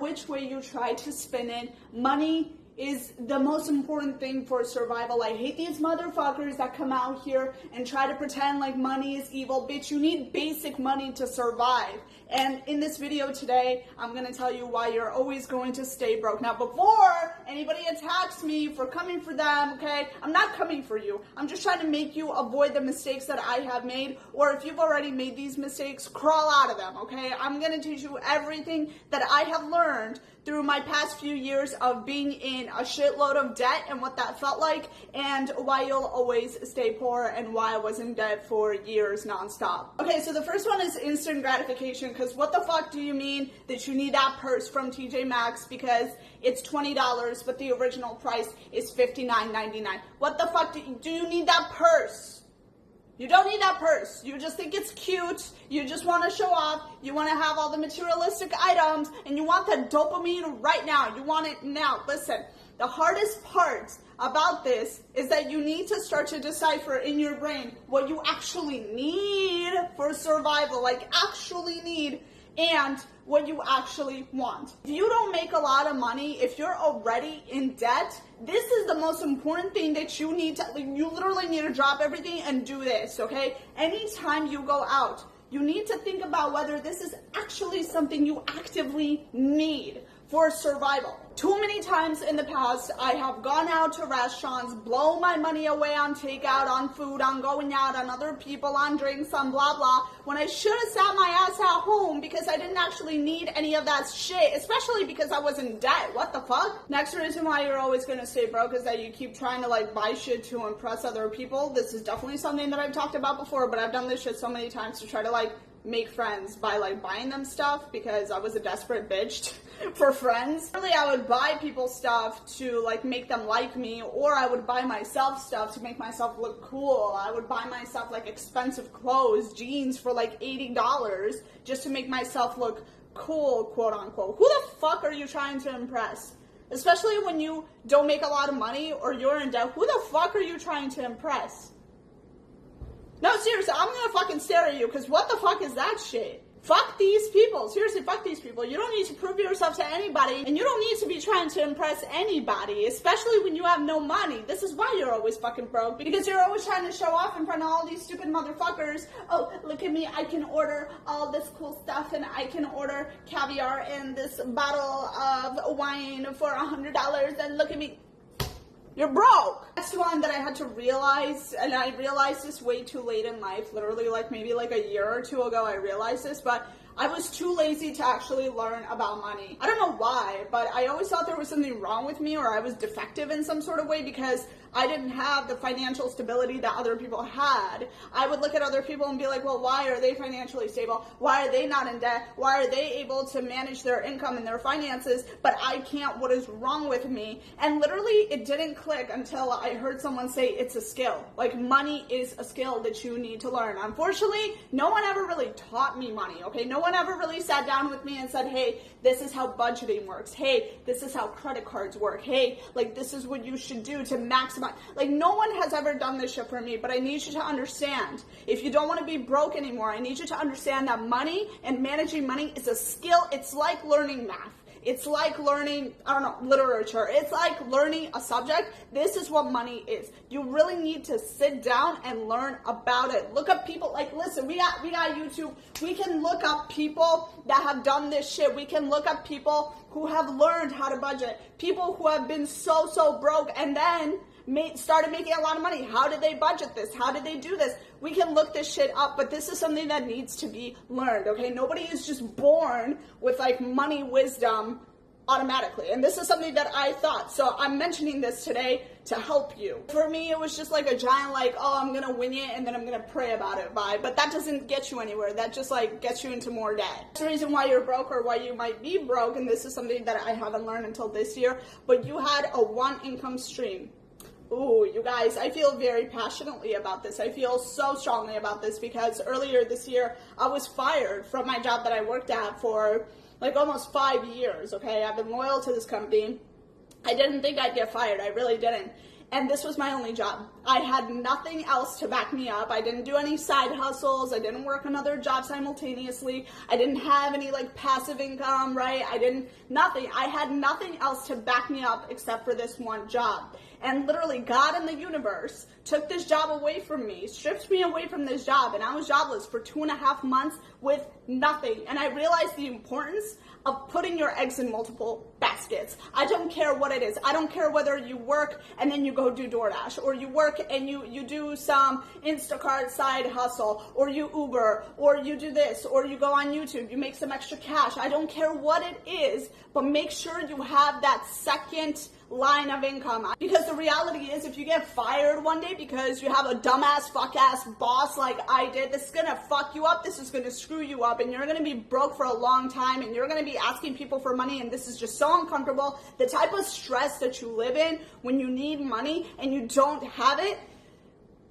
which way you try to spin it, money is the most important thing for survival. I hate these motherfuckers that come out here and try to pretend like money is evil. Bitch, you need basic money to survive. And in this video today, I'm gonna tell you why you're always going to stay broke. Now, before anybody attacks me for coming for them, okay, I'm not coming for you. I'm just trying to make you avoid the mistakes that I have made, or if you've already made these mistakes, crawl out of them, okay? I'm gonna teach you everything that I have learned through my past few years of being in a shitload of debt and what that felt like, and why you'll always stay poor, and why I was in debt for years nonstop. Okay, so the first one is instant gratification, because what the fuck do you mean that you need that purse from TJ Maxx because it's $20, but the original price is $59.99? What the fuck do you need that purse? You don't need that purse. You just think it's cute. You just want to show off. You want to have all the materialistic items, and you want the dopamine right now. You want it now. Listen, the hardest part about this is that you need to start to decipher in your brain what you actually need for survival, like actually need, and what you actually want. If you don't make a lot of money, if you're already in debt, this is the most important thing that you need to, you literally need to drop everything and do this, okay? Anytime you go out, you need to think about whether this is actually something you actively need for survival. Too many times in the past, I have gone out to restaurants, blown my money away on takeout, on food, on going out, on other people, on drinks, on blah, blah, when I should have sat my ass at home because I didn't actually need any of that shit, especially because I was in debt. What the fuck? Next reason why you're always gonna stay broke is that you keep trying to like buy shit to impress other people. This is definitely something that I've talked about before, but I've done this shit so many times to try to like make friends by like buying them stuff because I was a desperate bitch for friends. Really, I would buy people stuff to like make them like me, or I would buy myself stuff to make myself look cool. I would buy myself like expensive clothes, jeans for like $80 just to make myself look cool, quote unquote. Who the fuck are you trying to impress? Especially when you don't make a lot of money or you're in debt, who the fuck are you trying to impress? No, seriously, I'm gonna fucking stare at you, because what the fuck is that shit? Fuck these people. Seriously, fuck these people. You don't need to prove yourself to anybody, and you don't need to be trying to impress anybody, especially when you have no money. This is why you're always fucking broke, because you're always trying to show off in front of all these stupid motherfuckers. Oh, look at me, I can order all this cool stuff, and I can order caviar and this bottle of wine for $100, and look at me. You're broke. Next one that I had to realize, and I realized this way too late in life, literally like maybe like a year or two ago I realized this, but I was too lazy to actually learn about money. I don't know why, but I always thought there was something wrong with me, or I was defective in some sort of way because I didn't have the financial stability that other people had. I would look at other people and be like, well, why are they financially stable? Why are they not in debt? Why are they able to manage their income and their finances, but I can't? What is wrong with me? And literally it didn't click until I heard someone say it's a skill. Like, money is a skill that you need to learn. Unfortunately, no one ever really taught me money, okay? No one ever really sat down with me and said, hey, this is how budgeting works. Hey, this is how credit cards work. Hey, like, this is what you should do to maximize. Like, no one has ever done this shit for me, but I need you to understand, if you don't want to be broke anymore, I need you to understand that money and managing money is a skill. It's like learning math. It's like learning, I don't know, literature. It's like learning a subject. This is what money is. You really need to sit down and learn about it. Look up people, like, listen, we got YouTube. We can look up people that have done this shit. We can look up people who have learned how to budget. People who have been so broke and then started making a lot of money. How did they budget this? How did they do this? We can look this shit up, but this is something that needs to be learned, okay? Nobody is just born with like money wisdom automatically, and this is something that I thought, so I'm mentioning this today to help you. For me, it was just like a giant like, oh, I'm gonna wing it and then I'm gonna pray about it vibe, but that doesn't get you anywhere. That just like gets you into more debt. That's the reason why you're broke, or why you might be broke, and this is something that I haven't learned until this year, but you had a one income stream. Ooh, you guys, I feel very passionately about this. I feel so strongly about this because earlier this year, I was fired from my job that I worked at for like almost 5 years, okay? I've been loyal to this company. I didn't think I'd get fired. I really didn't. And this was my only job. I had nothing else to back me up. I didn't do any side hustles. I didn't work another job simultaneously. I didn't have any like passive income, right? Nothing. I had nothing else to back me up except for this one job. And literally God and the universe took this job away from me, stripped me away from this job, and I was jobless for 2.5 months with nothing. And I realized the importance of putting your eggs in multiple baskets. I don't care what it is. I don't care whether you work and then you go do DoorDash, or you work and you do some Instacart side hustle, or you Uber, or you do this, or you go on YouTube, you make some extra cash. I don't care what it is, but make sure you have that second line of income. Because the reality is, if you get fired one day because you have a dumbass, fuck-ass boss like I did, this is gonna fuck you up, this is gonna screw you up, and you're gonna be broke for a long time, and you're gonna be asking people for money, and this is just so uncomfortable. The type of stress that you live in when you need money and you don't have it,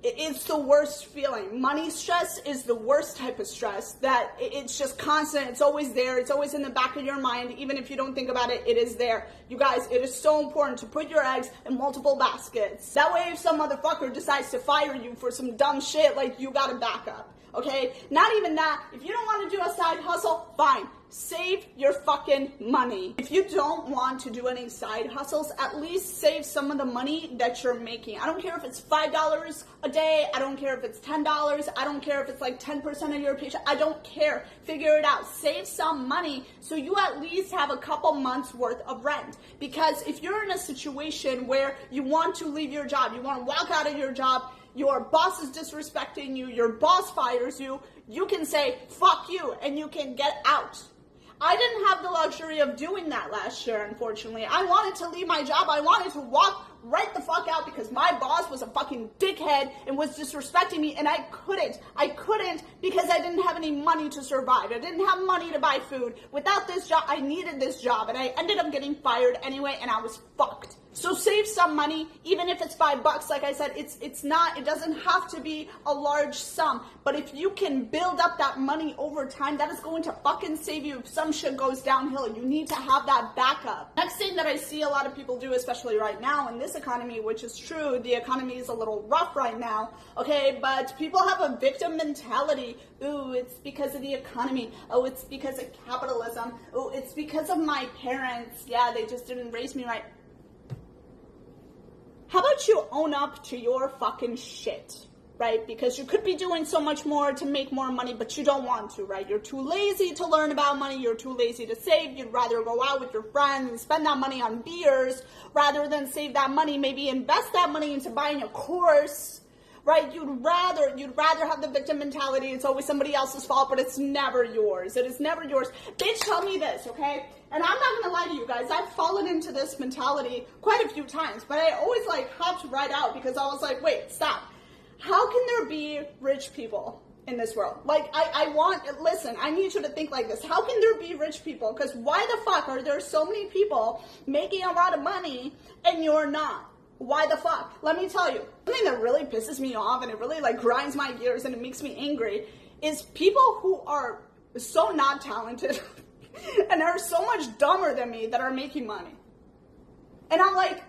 it's the worst feeling. Money stress is the worst type of stress, that it's just constant. It's always there. It's always in the back of your mind. Even if you don't think about it, it is there. You guys, it is so important to put your eggs in multiple baskets. That way, if some motherfucker decides to fire you for some dumb shit, like, you got a backup. Okay? Not even that. If you don't want to do a side hustle, fine. Save your fucking money. If you don't want to do any side hustles, at least save some of the money that you're making. I don't care if it's $5 a day. I don't care if it's $10. I don't care if it's like 10% of your paycheck. I don't care. Figure it out. Save some money so you at least have a couple months worth of rent. Because if you're in a situation where you want to leave your job, you want to walk out of your job, your boss is disrespecting you, your boss fires you, you can say, fuck you, and you can get out. I didn't have the luxury of doing that last year, unfortunately. I wanted to leave my job. I wanted to walk right the fuck out because my boss was a fucking dickhead and was disrespecting me, and I couldn't. I couldn't because I didn't have any money to survive. I didn't have money to buy food. Without this job, I needed this job, and I ended up getting fired anyway, and I was fucked. So save some money, even if it's $5. Like I said, it doesn't have to be a large sum. But if you can build up that money over time, that is going to fucking save you if some shit goes downhill. You need to have that backup. Next thing that I see a lot of people do, especially right now in this economy, which is true, the economy is a little rough right now, okay? But people have a victim mentality. Ooh, it's because of the economy. Oh, it's because of capitalism. Oh, it's because of my parents. Yeah, they just didn't raise me right. How about you own up to your fucking shit, right? Because you could be doing so much more to make more money, but you don't want to, right? You're too lazy to learn about money. You're too lazy to save. You'd rather go out with your friends and spend that money on beers rather than save that money, maybe invest that money into buying a course, right? You'd rather have the victim mentality. It's always somebody else's fault, but it's never yours. It is never yours. Bitch, tell me this, okay? And I'm not gonna lie to you guys, I've fallen into this mentality quite a few times, but I always hopped right out because I was like, wait, stop. How can there be rich people in this world? Listen, I need you to think like this. How can there be rich people? Because why the fuck are there so many people making a lot of money and you're not? Why the fuck? Let me tell you, something that really pisses me off and it really grinds my gears and it makes me angry is people who are so not talented and are so much dumber than me that are making money. And I'm like,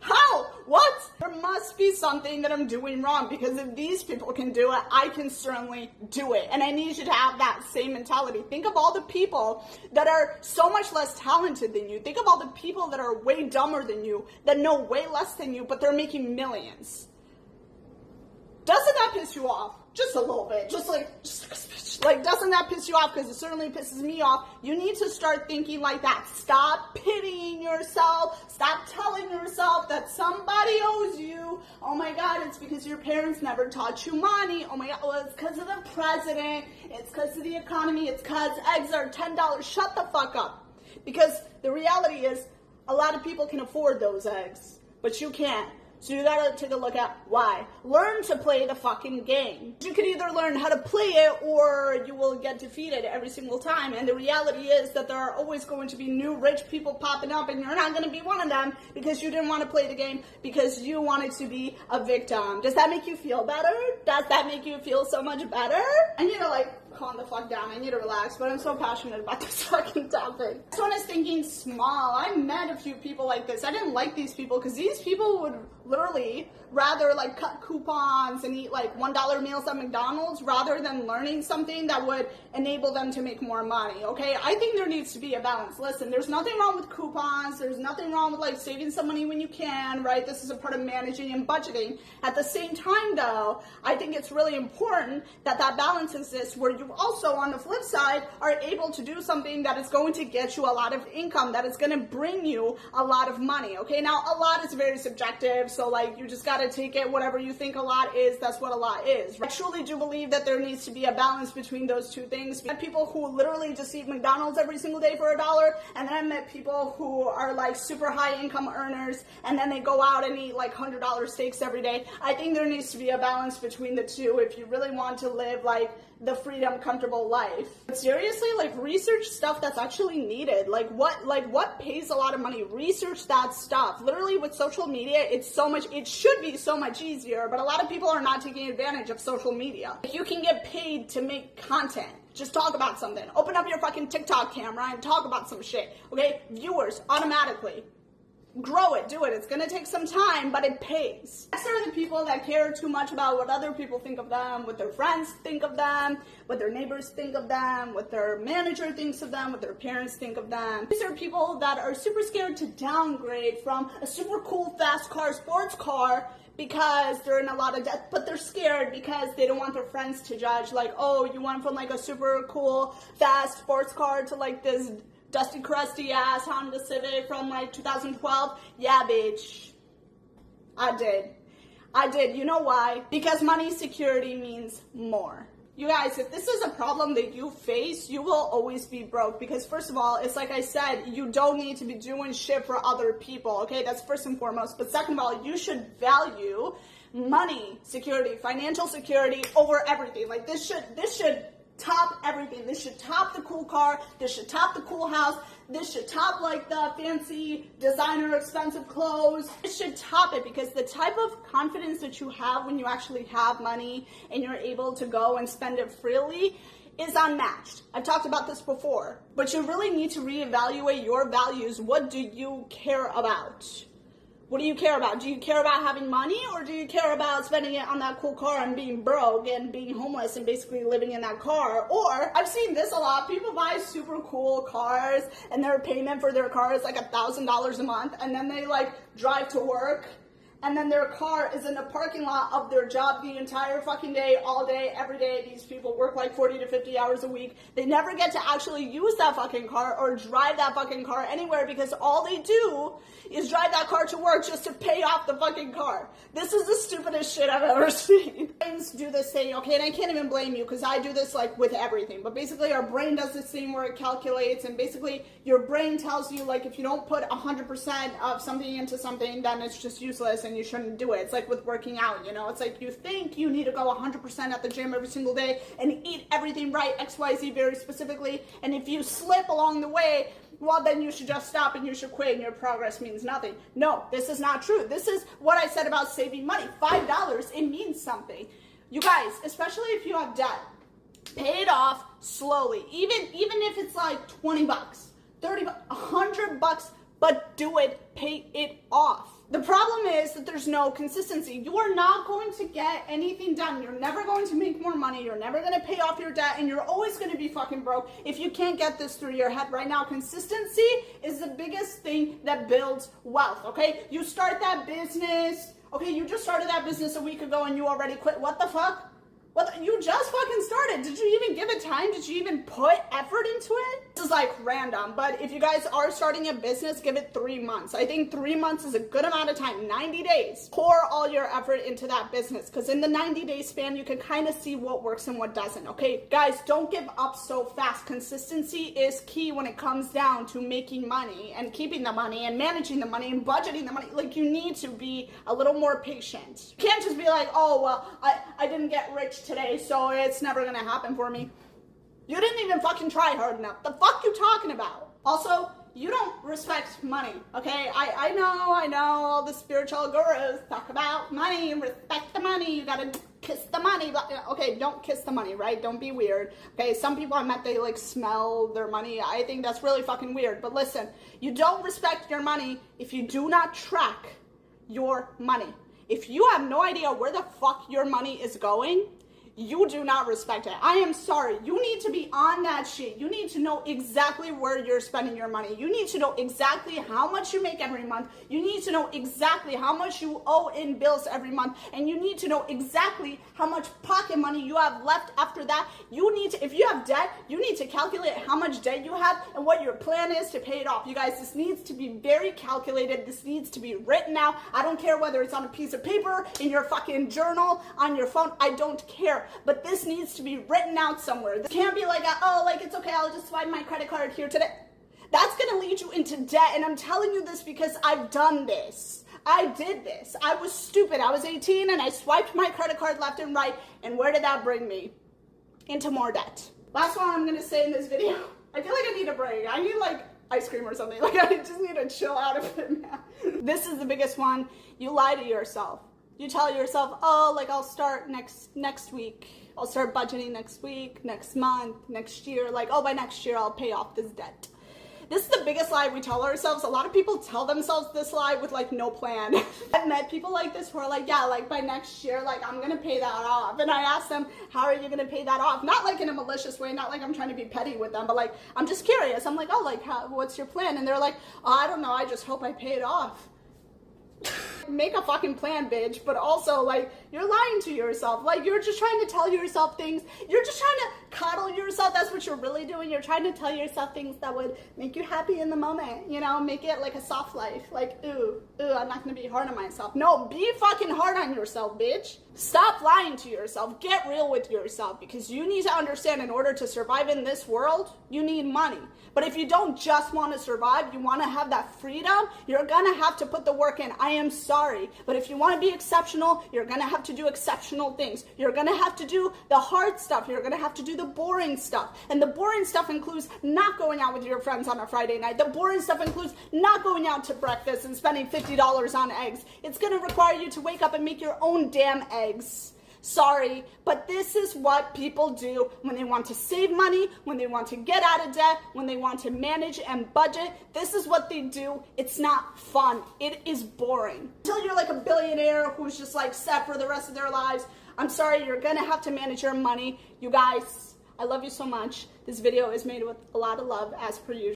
how? What? There must be something that I'm doing wrong, because if these people can do it, I can certainly do it. And I need you to have that same mentality. Think of all the people that are so much less talented than you. Think of all the people that are way dumber than you, that know way less than you, but they're making millions. Doesn't that piss you off? Just a little bit. Doesn't that piss you off? Because it certainly pisses me off. You need to start thinking like that. Stop pitying yourself. Stop telling yourself that somebody owes you. Oh my God, it's because your parents never taught you money. Oh my God, well, it's because of the president. It's because of the economy. It's because eggs are $10. Shut the fuck up. Because the reality is, a lot of people can afford those eggs, but you can't. So you gotta take a look at why. Learn to play the fucking game. You can either learn how to play it or you will get defeated every single time. And the reality is that there are always going to be new rich people popping up, and you're not gonna be one of them because you didn't want to play the game, because you wanted to be a victim. Does that make you feel better? Does that make you feel so much better? And calm the fuck down. I need to relax, but I'm so passionate about this fucking topic. This one is thinking small. I met a few people like this. I didn't like these people because these people would literally rather like cut coupons and eat like $1 meals at McDonald's rather than learning something that would enable them to make more money, okay? I think there needs to be a balance. Listen, there's nothing wrong with coupons. There's nothing wrong with like saving some money when you can, right? This is a part of managing and budgeting. At the same time though, I think it's really important that that balance exists where you also, on the flip side, are able to do something that is going to get you a lot of income, that is going to bring you a lot of money, okay? Now, a lot is very subjective, so like you just got to take it whatever you think a lot is, that's what a lot is. I truly do believe that there needs to be a balance between those two things. I met people who literally just eat McDonald's every single day for $1, and then I met people who are like super high income earners, and then they go out and eat like $100 steaks every day. I think there needs to be a balance between the two if you really want to live like the freedom, comfortable life. But seriously, like research stuff that's actually needed. Like what pays a lot of money? Research that stuff. Literally with social media, it should be so much easier, but a lot of people are not taking advantage of social media. You can get paid to make content. Just talk about something. Open up your fucking TikTok camera and talk about some shit. Okay? Viewers, automatically. Grow it, do it. It's gonna take some time, but it pays. Next are the people that care too much about what other people think of them, what their friends think of them, what their neighbors think of them, what their manager thinks of them, what their parents think of them. These are people that are super scared to downgrade from a super cool, fast car, sports car, because they're in a lot of debt, but they're scared because they don't want their friends to judge, like, oh, you went from like a super cool, fast sports car to like this dusty, crusty ass Honda Civic from like 2012. Yeah, bitch. I did. You know why? Because money security means more. You guys, if this is a problem that you face, you will always be broke. Because first of all, it's like I said, you don't need to be doing shit for other people. Okay, that's first and foremost. But second of all, you should value money security, financial security over everything. Like this should top everything. This should top the cool car. This should top the cool house. This should top like the fancy designer expensive clothes. It should top it because the type of confidence that you have when you actually have money and you're able to go and spend it freely is unmatched. I've talked about this before, but you really need to reevaluate your values. What do you care about? What do you care about? Do you care about having money, or do you care about spending it on that cool car and being broke and being homeless and basically living in that car? Or, I've seen this a lot, people buy super cool cars and their payment for their car is like $1,000 a month, and then they like drive to work, and then their car is in the parking lot of their job the entire fucking day, all day, every day. These people work like 40 to 50 hours a week. They never get to actually use that fucking car or drive that fucking car anywhere because all they do is drive that car to work just to pay off the fucking car. This is the stupidest shit I've ever seen. Brains do this thing, okay, and I can't even blame you because I do this like with everything, but basically our brain does this thing where it calculates, and basically your brain tells you like if you don't put 100% of something into something, then it's just useless and you shouldn't do it. It's like with working out, you know, it's like you think you need to go 100% at the gym every single day and eat everything right, XYZ very specifically, and if you slip along the way, well, then you should just stop and you should quit and your progress means nothing. No, this is not true. This is what I said about saving money. $5, it means something. You guys, especially if you have debt, pay it off slowly. Even if it's like 20 bucks, 30 bucks, 100 bucks, but do it, pay it off. The problem is that there's no consistency. You are not going to get anything done. You're never going to make more money. You're never going to pay off your debt, and you're always going to be fucking broke if you can't get this through your head right now. Consistency is the biggest thing that builds wealth, okay? You start that business, okay, you just started that business a week ago and you already quit. What the fuck? You just fucking started. Did you even give it time? Did you even put effort into it? This is like random, but if you guys are starting a business, give it 3 months. I think 3 months is a good amount of time, 90 days. Pour all your effort into that business, because in the 90-day span, you can kind of see what works and what doesn't, okay? Guys, don't give up so fast. Consistency is key when it comes down to making money and keeping the money and managing the money and budgeting the money. Like, you need to be a little more patient. You can't just be like, oh, well, I didn't get rich today, so it's never gonna happen for me. You didn't even fucking try hard enough. The fuck you talking about? Also, you don't respect money, okay? I know all the spiritual gurus talk about money, respect the money, you gotta kiss the money, but okay, don't kiss the money, right? Don't be weird, okay? Some people I met, they like smell their money. I think that's really fucking weird, but listen, you don't respect your money if you do not track your money. If you have no idea where the fuck your money is going, you do not respect it. I am sorry. You need to be on that shit. You need to know exactly where you're spending your money. You need to know exactly how much you make every month. You need to know exactly how much you owe in bills every month. And you need to know exactly how much pocket money you have left after that. You need to, if you have debt, you need to calculate how much debt you have and what your plan is to pay it off. You guys, this needs to be very calculated. This needs to be written out. I don't care whether it's on a piece of paper, in your fucking journal, on your phone. I don't care. But this needs to be written out somewhere. This can't be like, oh, like, it's okay, I'll just swipe my credit card here today. That's gonna lead you into debt, and I'm telling you this because I've done this. I did this. I was stupid. I was 18, and I swiped my credit card left and right, and where did that bring me? Into more debt. Last one I'm gonna say in this video. I feel like I need a break. I need, like, ice cream or something. Like, I just need to chill out of it now. This is the biggest one. You lie to yourself. You tell yourself, oh, like, I'll start next week. I'll start budgeting next week, next month, next year. Like, oh, by next year, I'll pay off this debt. This is the biggest lie we tell ourselves. A lot of people tell themselves this lie with, like, no plan. I've met people like this who are like, yeah, like, by next year, like, I'm going to pay that off. And I ask them, how are you going to pay that off? Not, like, in a malicious way, not like I'm trying to be petty with them, but, like, I'm just curious. I'm like, oh, like, what's your plan? And they're like, oh, I don't know. I just hope I pay it off. Make a fucking plan, bitch, but also, like, you're lying to yourself. Like, you're just trying to tell yourself things. You're just trying to coddle yourself. That's what you're really doing. You're trying to tell yourself things that would make you happy in the moment, you know, make it like a soft life. Like, ooh, I'm not gonna be hard on myself. No, be fucking hard on yourself, bitch. Stop lying to yourself. Get real with yourself, because you need to understand, in order to survive in this world, you need money. But if you don't just want to survive, you want to have that freedom, you're gonna have to put the work in. I am sorry, but if you want to be exceptional, you're gonna have to do exceptional things. You're gonna have to do the hard stuff. You're gonna have to do the boring stuff. And the boring stuff includes not going out with your friends on a Friday night. The boring stuff includes not going out to breakfast and spending $50 on eggs. It's gonna require you to wake up and make your own damn eggs. Sorry, but this is what people do when they want to save money, when they want to get out of debt, when they want to manage and budget. This is what they do. It's not fun. It is boring. Until you're like a billionaire who's just like set for the rest of their lives, I'm sorry, you're gonna have to manage your money. You guys, I love you so much. This video is made with a lot of love, as per usual.